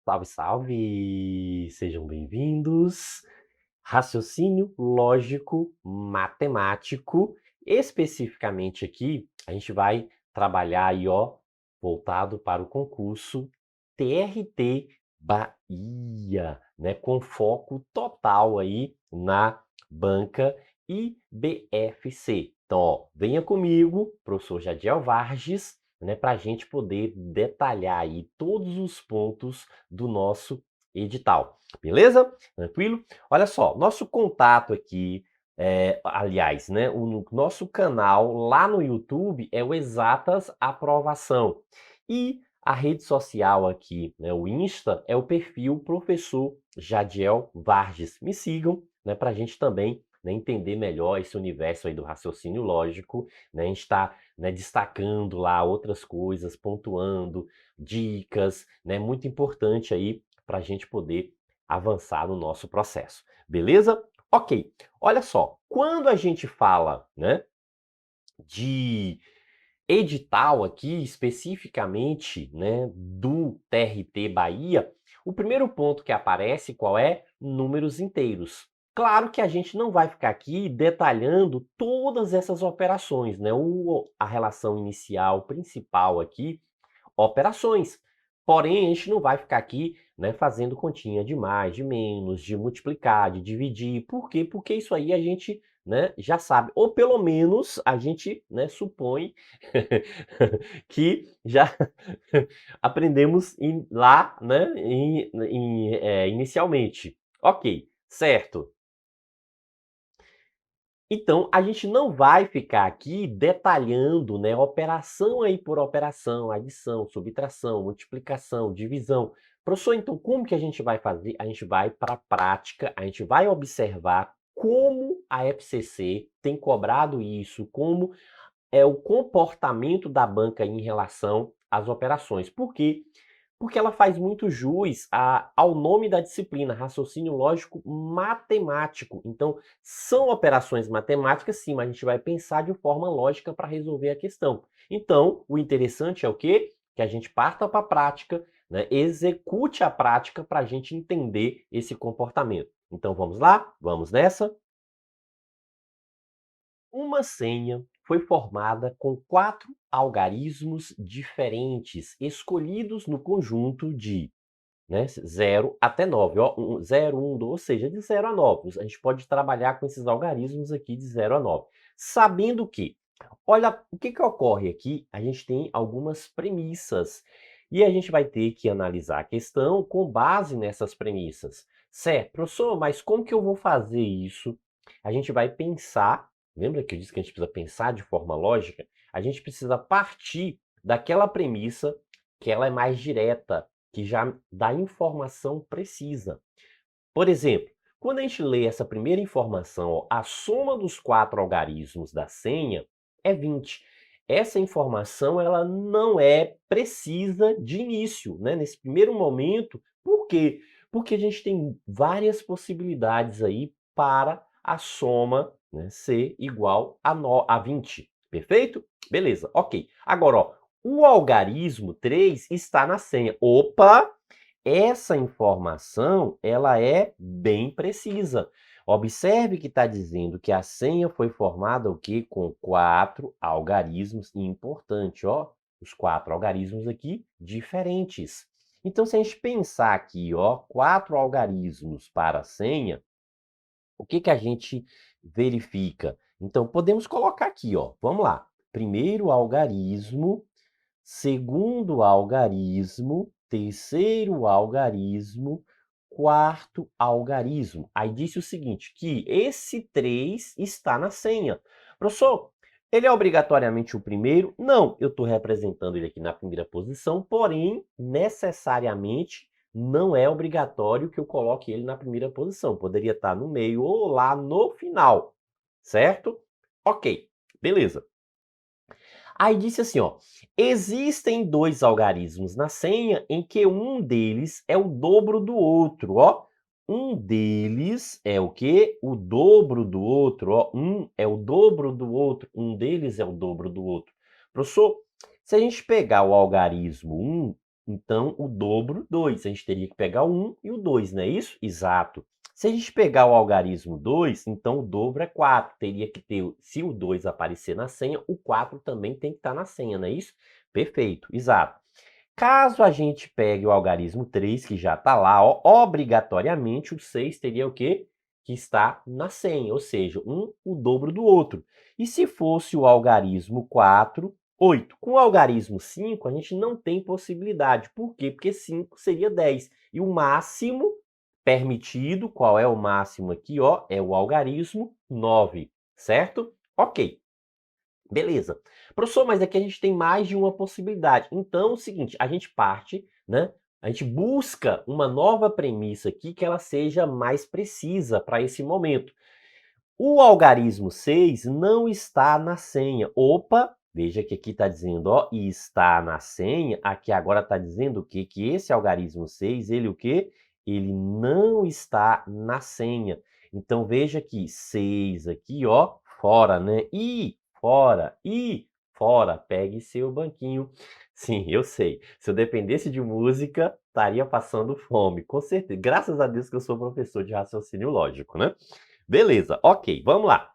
Salve, salve! Sejam bem-vindos. Raciocínio lógico matemático. Especificamente aqui, a gente vai trabalhar aí, ó, voltado para o concurso TRT Bahia, né? Com foco total aí na banca IBFC. Então, ó, venha comigo, professor Jadiel Varges, né, para a gente poder detalhar aí todos os pontos do nosso edital. Beleza? Tranquilo? Olha só, nosso contato aqui, aliás, né, o nosso canal lá no YouTube é o Exatas Aprovação. E a rede social aqui, né, o Insta, é o perfil Professor Jadiel Varges. Me sigam, né, para a gente também, né, entender melhor esse universo aí do raciocínio lógico, né, a gente está, né, destacando lá outras coisas, pontuando dicas, né, muito importante aí para a gente poder avançar no nosso processo, beleza? Ok, olha só, quando a gente fala, né, de edital aqui, especificamente, né, do TRT Bahia, o primeiro ponto que aparece qual é? Números inteiros. Claro que a gente não vai ficar aqui detalhando todas essas operações, né? A relação inicial principal aqui, operações. Porém, a gente não vai ficar aqui, né, fazendo continha de mais, de menos, de multiplicar, de dividir. Por quê? Porque isso aí a gente, né, já sabe. Ou pelo menos a gente, né, supõe que já aprendemos lá, né, inicialmente. Ok, certo. Então, a gente não vai ficar aqui detalhando, né, operação aí por operação, adição, subtração, multiplicação, divisão. Professor, então como que a gente vai fazer? A gente vai para a prática, a gente vai observar como a FCC tem cobrado isso, como é o comportamento da banca em relação às operações. Por quê? Porque ela faz muito jus ao nome da disciplina, raciocínio lógico matemático. Então, são operações matemáticas, sim, mas a gente vai pensar de forma lógica para resolver a questão. Então, o interessante é o quê? Que a gente parta para a prática, né, execute a prática para a gente entender esse comportamento. Então, vamos lá? Vamos nessa? Uma senha foi formada com 4 algarismos diferentes, escolhidos no conjunto de, né, 0 até 9, ó, 0, 1, 2, ou seja, de 0 a 9. A gente pode trabalhar com esses algarismos aqui de 0 a 9. Sabendo que, olha, o que ocorre aqui, a gente tem algumas premissas, e a gente vai ter que analisar a questão com base nessas premissas. Certo, professor, mas como que eu vou fazer isso? A gente vai pensar, lembra que eu disse que a gente precisa pensar de forma lógica? A gente precisa partir daquela premissa que ela é mais direta, que já dá informação precisa. Por exemplo, quando a gente lê essa primeira informação, ó, a soma dos 4 algarismos da senha é 20. Essa informação ela não é precisa de início, né? Nesse primeiro momento. Por quê? Porque a gente tem várias possibilidades aí para a soma, né, ser igual a 20. Perfeito? Beleza, ok. Agora, ó, o algarismo 3 está na senha. Opa! Essa informação, ela é bem precisa. Observe que está dizendo que a senha foi formada o quê? Com 4 algarismos, e importante, ó, os 4 algarismos aqui diferentes. Então, se a gente pensar aqui, ó, 4 algarismos para a senha, o que a gente verifica? Então, podemos colocar aqui, ó, vamos lá. Primeiro algarismo, segundo algarismo, terceiro algarismo, quarto algarismo. Aí disse o seguinte, que esse 3 está na senha. Professor, ele é obrigatoriamente o primeiro? Não, eu estou representando ele aqui na primeira posição, porém, necessariamente, não é obrigatório que eu coloque ele na primeira posição. Poderia estar no meio ou lá no final, certo? Ok, beleza. Aí disse assim, ó, existem 2 algarismos na senha em que um deles é o dobro do outro, ó. Um deles é o quê? O dobro do outro, ó. Um é o dobro do outro, um deles é o dobro do outro. Professor, se a gente pegar o algarismo 1, Então, o dobro, 2. A gente teria que pegar o 1 e o 2, não é isso? Exato. Se a gente pegar o algarismo 2, então o dobro é 4. Teria que ter, se o 2 aparecer na senha, o 4 também tem que estar na senha, não é isso? Perfeito, exato. Caso a gente pegue o algarismo 3, que já está lá, ó, obrigatoriamente o 6 teria o quê? Que está na senha, ou seja, um o dobro do outro. E se fosse o algarismo 4, 8. Com o algarismo 5, a gente não tem possibilidade. Por quê? Porque 5 seria 10. E o máximo permitido, qual é o máximo aqui? Ó, é o algarismo 9, certo? Ok. Beleza. Professor, mas aqui a gente tem mais de uma possibilidade. Então, é o seguinte, a gente parte, né? A gente busca uma nova premissa aqui que ela seja mais precisa para esse momento. O algarismo 6 não está na senha. Opa, veja que aqui está dizendo, ó, está na senha. Aqui agora está dizendo o quê? Que esse algarismo 6, ele o quê? Ele não está na senha. Então, veja que 6 aqui, ó, fora, né? E fora. Pegue seu banquinho. Sim, eu sei. Se eu dependesse de música, estaria passando fome, com certeza. Graças a Deus que eu sou professor de raciocínio lógico, né? Beleza, ok, vamos lá.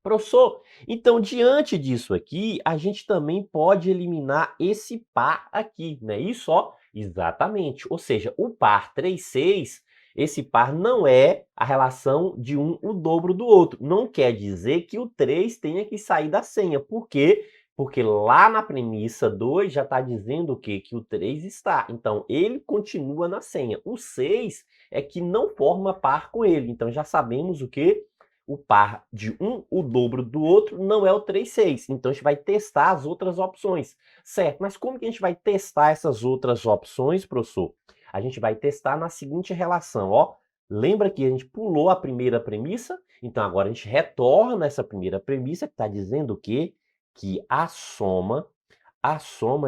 Professor, então diante disso aqui, a gente também pode eliminar esse par aqui, não é isso? Ó, exatamente. Ou seja, o par 3, 6, esse par não é a relação de um o dobro do outro. Não quer dizer que o 3 tenha que sair da senha. Por quê? Porque lá na premissa 2 já está dizendo o quê? Que o 3 está. Então, ele continua na senha. O 6 é que não forma par com ele. Então, já sabemos o quê? O par de um, o dobro do outro, não é o 3, 6. Então, a gente vai testar as outras opções. Certo, mas como que a gente vai testar essas outras opções, professor? A gente vai testar na seguinte relação, ó. Lembra que a gente pulou a primeira premissa? Então, agora a gente retorna essa primeira premissa, que está dizendo o quê? Que a soma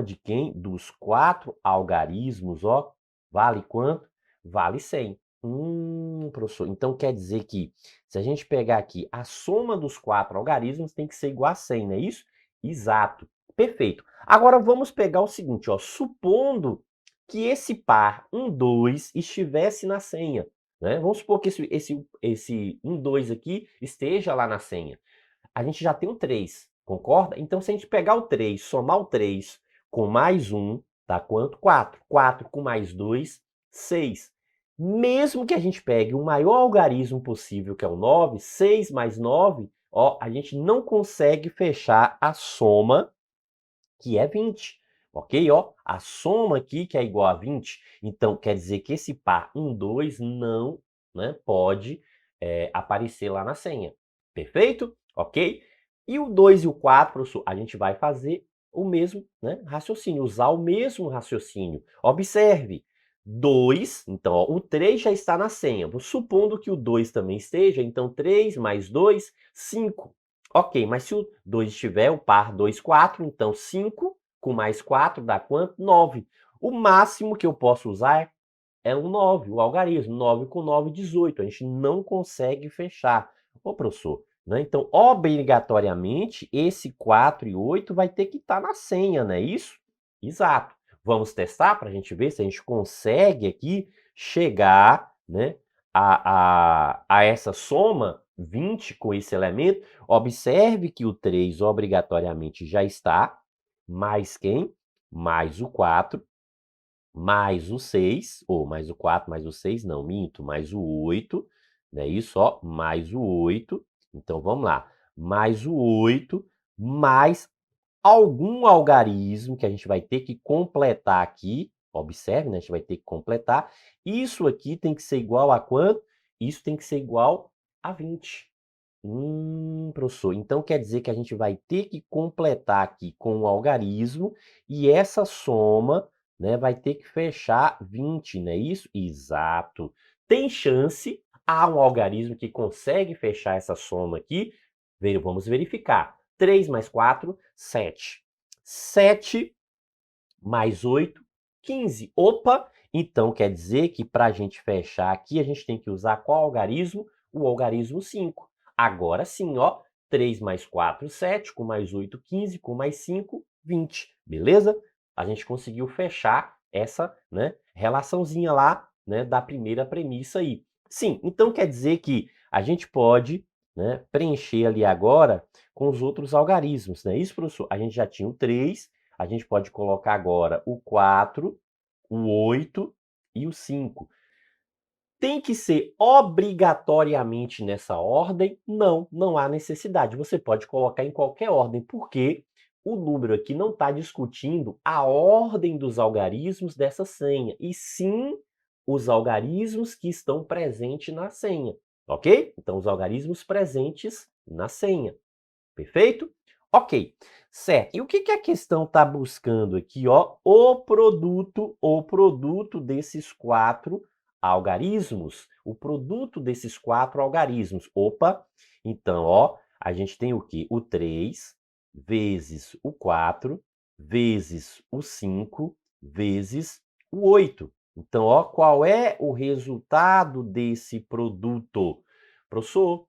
de quem? Dos 4 algarismos, ó, vale quanto? Vale 100. Professor, então quer dizer que se a gente pegar aqui a soma dos 4 algarismos tem que ser igual a 100, não é isso? Exato. Perfeito. Agora vamos pegar o seguinte, ó, supondo que esse par 1, 2 estivesse na senha, né? Vamos supor que esse 1, 2 aqui esteja lá na senha. A gente já tem o 3, concorda? Então, se a gente pegar o 3, somar o 3 com mais 1, dá quanto? 4. 4 com mais 2, 6. Mesmo que a gente pegue o maior algarismo possível, que é o 9, 6 mais 9, ó, a gente não consegue fechar a soma, que é 20. Ok? Ó, a soma aqui, que é igual a 20, então quer dizer que esse par 1, 2 não, né, pode aparecer lá na senha. Perfeito? Ok? E o 2 e o 4, professor, a gente vai fazer o mesmo, né, raciocínio, usar o mesmo raciocínio. Observe, 2, então ó, o 3 já está na senha. Supondo que o 2 também esteja, então 3 mais 2, 5. Ok, mas se o 2 estiver, o par 2, 4, então 5 com mais 4 dá quanto? 9. O máximo que eu posso usar é o 9, o algarismo. 9 com 9, 18. A gente não consegue fechar. Ô, professor, né? Então, obrigatoriamente, esse 4 e 8 vai ter que estar na senha, não é isso? Exato. Vamos testar para a gente ver se a gente consegue aqui chegar, né, a essa soma 20 com esse elemento. Observe que o 3 obrigatoriamente já está, mais quem? Mais o 4, mais o 6, ou mais o 4, mais o 6, não, minto, mais o 8, não é isso, ó, mais o 8. Então, vamos lá, mais o 8, mais algum algarismo que a gente vai ter que completar aqui, observe, né, a gente vai ter que completar. Isso aqui tem que ser igual a quanto? Isso tem que ser igual a 20. Professor, então quer dizer que a gente vai ter que completar aqui com o algarismo e essa soma, né, vai ter que fechar 20, não é isso? Exato. Tem chance, há um algarismo que consegue fechar essa soma aqui. Vamos verificar. 3 mais 4, 7. 7 mais 8, 15. Opa! Então quer dizer que para a gente fechar aqui, a gente tem que usar qual algarismo? O algarismo 5. Agora sim, ó. 3 mais 4, 7, com mais 8, 15, com mais 5, 20. Beleza? A gente conseguiu fechar essa, né, relaçãozinha lá, né, da primeira premissa aí. Sim, então quer dizer que a gente pode, né, preencher ali agora com os outros algarismos, não é isso, professor? A gente já tinha o 3, a gente pode colocar agora o 4, o 8 e o 5. Tem que ser obrigatoriamente nessa ordem? Não, não há necessidade. Você pode colocar em qualquer ordem, porque o número aqui não está discutindo a ordem dos algarismos dessa senha, e sim os algarismos que estão presentes na senha, ok? Então, os algarismos presentes na senha. Perfeito? Ok, certo. E o que que a questão está buscando aqui, ó? O produto desses 4 algarismos. O produto desses 4 algarismos. Opa, então, ó, a gente tem o quê? O 3 vezes o 4 vezes o 5 vezes o 8. Então, ó, qual é o resultado desse produto? Professor,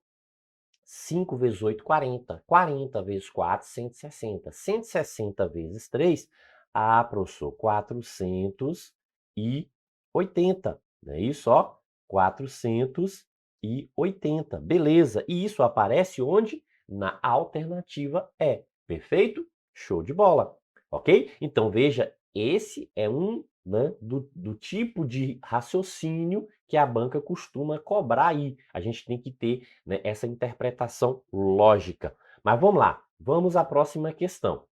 5 vezes 8, 40. 40 vezes 4, 160. 160 vezes 3, professor, 480. Não é isso, ó? 480. Beleza. E isso aparece onde? Na alternativa E. Perfeito? Show de bola. Ok? Então, veja, esse é um, né, do tipo de raciocínio que a banca costuma cobrar aí. A gente tem que ter, né, essa interpretação lógica. Mas vamos lá, vamos à próxima questão.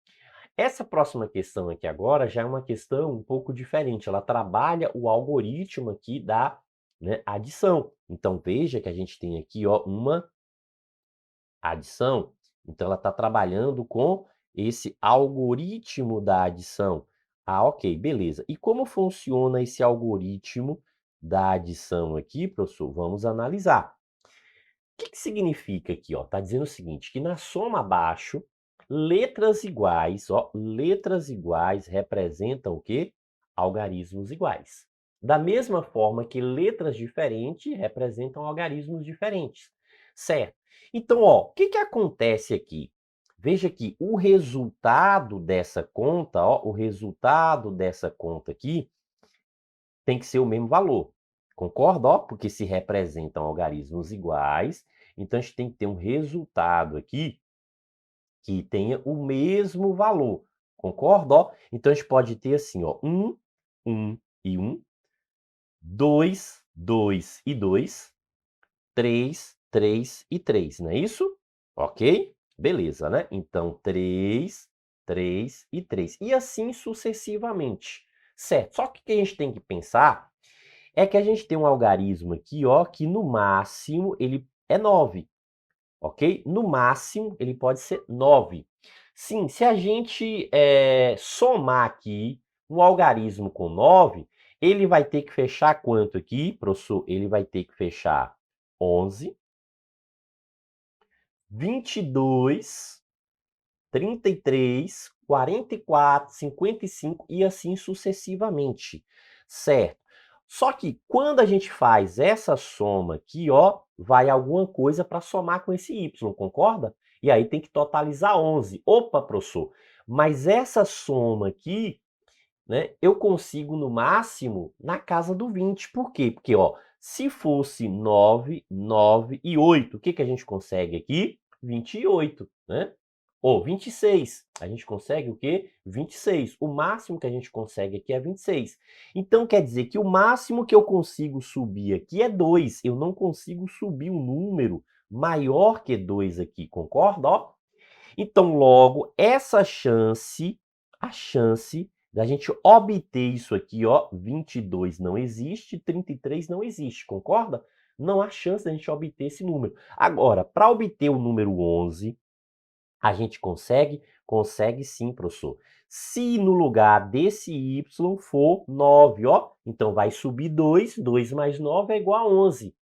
Essa próxima questão aqui agora já é uma questão um pouco diferente. Ela trabalha o algoritmo aqui da, né, adição. Então, veja que a gente tem aqui, ó, uma adição. Então, ela está trabalhando com esse algoritmo da adição. Ok, beleza. E como funciona esse algoritmo da adição aqui, professor? Vamos analisar. O que significa aqui, ó? Tá dizendo o seguinte, que na soma abaixo, letras iguais, ó, letras iguais representam o quê? Algarismos iguais. Da mesma forma que letras diferentes representam algarismos diferentes, certo? Então, ó, o que acontece aqui? Veja que o resultado dessa conta, ó, o resultado dessa conta aqui tem que ser o mesmo valor. Concorda? Ó, porque se representam algarismos iguais, então a gente tem que ter um resultado aqui que tenha o mesmo valor. Concorda? Ó? Então a gente pode ter assim, ó, 1, 1 e 1, 2, 2 e 2, 3, 3 e 3, não é isso? Ok? Beleza, né? Então, 3, 3 e 3. E assim sucessivamente. Certo? Só que o que a gente tem que pensar é que a gente tem um algarismo aqui, ó, que no máximo ele é 9, ok? No máximo ele pode ser 9. Sim, se a gente somar aqui um algarismo com 9, ele vai ter que fechar quanto aqui, professor? Ele vai ter que fechar 11, 22, 33, 44, 55 e assim sucessivamente, certo? Só que quando a gente faz essa soma aqui, ó, vai alguma coisa para somar com esse y, concorda? E aí tem que totalizar 11. Opa, professor, mas essa soma aqui, né, eu consigo no máximo na casa do 20. Por quê? Porque, ó, se fosse 9, 9 e 8, o que que a gente consegue aqui? 28, né? Ou 26. A gente consegue o quê? 26. O máximo que a gente consegue aqui é 26. Então, quer dizer que o máximo que eu consigo subir aqui é 2. Eu não consigo subir um número maior que 2 aqui, concorda? Ó? Então, logo, essa chance, a chance da gente obter isso aqui, ó, 22 não existe, 33 não existe, concorda? Não há chance da gente obter esse número. Agora, para obter o número 11, a gente consegue? Consegue sim, professor. Se no lugar desse y for 9, ó, então vai subir 2, 2 mais 9 é igual a 11.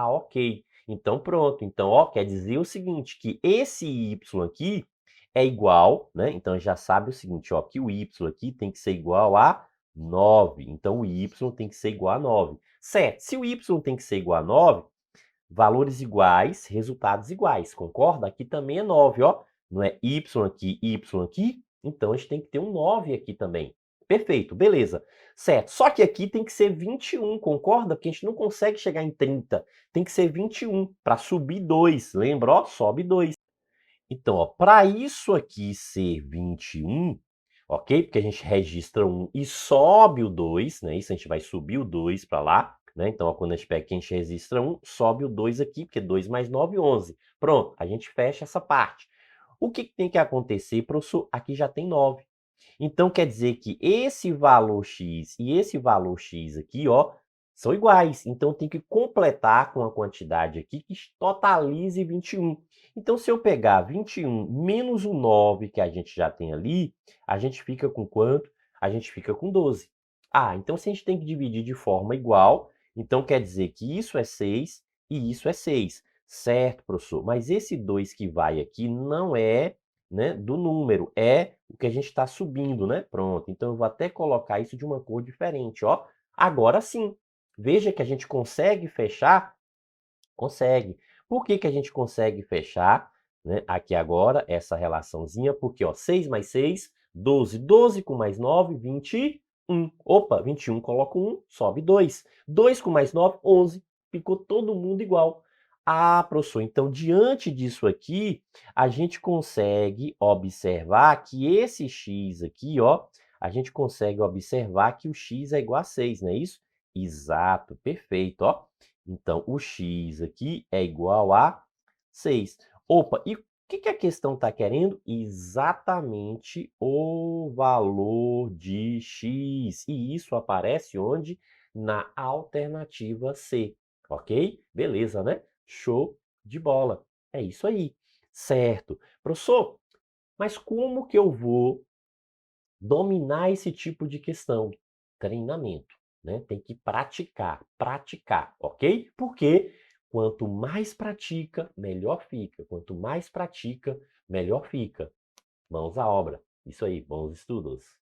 Ok. Então pronto. Então, ó, quer dizer o seguinte, que esse y aqui é igual, né? Então já sabe o seguinte, ó, que o y aqui tem que ser igual a 9. Então o y tem que ser igual a 9. Certo. Se o y tem que ser igual a 9, valores iguais, resultados iguais, concorda? Aqui também é 9, ó. Não é y aqui, y aqui? Então a gente tem que ter um 9 aqui também. Perfeito, beleza. Certo, só que aqui tem que ser 21, concorda? Porque a gente não consegue chegar em 30, tem que ser 21 para subir 2, lembra? Ó, sobe 2. Então, ó, para isso aqui ser 21, ok? Porque a gente registra 1 e sobe o 2, né? Isso a gente vai subir o 2 para lá, né? Então, ó, quando a gente pega aqui, a gente registra 1, sobe o 2 aqui, porque 2 mais 9, 11. Pronto, a gente fecha essa parte. O que que tem que acontecer, professor? Aqui já tem 9. Então, quer dizer que esse valor x e esse valor x aqui, ó, são iguais. Então, tem que completar com a quantidade aqui que totalize 21. Então, se eu pegar 21 menos o 9 que a gente já tem ali, a gente fica com quanto? A gente fica com 12. Ah, então se a gente tem que dividir de forma igual, então quer dizer que isso é 6 e isso é 6. Certo, professor? Mas esse 2 que vai aqui não é, né, do número, é o que a gente está subindo, né? Pronto, então eu vou até colocar isso de uma cor diferente, ó. Agora sim, veja que a gente consegue fechar. Consegue. Por que que a gente consegue fechar, né, aqui agora essa relaçãozinha? Porque, ó, 6 mais 6, 12. 12 com mais 9, 21. Opa, 21 coloco 1, sobe 2. 2 com mais 9, 11. Ficou todo mundo igual. Ah, professor, então diante disso aqui, a gente consegue observar que esse x aqui, ó, a gente consegue observar que o x é igual a 6, não é isso? Exato, perfeito, ó. Então, o x aqui é igual a 6. Opa, e o que que a questão está querendo? Exatamente o valor de x. E isso aparece onde? Na alternativa C, ok? Beleza, né? Show de bola. É isso aí. Certo. Professor, mas como que eu vou dominar esse tipo de questão? Treinamento, né? Tem que praticar, ok? Porque quanto mais pratica, melhor fica. Quanto mais pratica, melhor fica. Mãos à obra. Isso aí, bons estudos.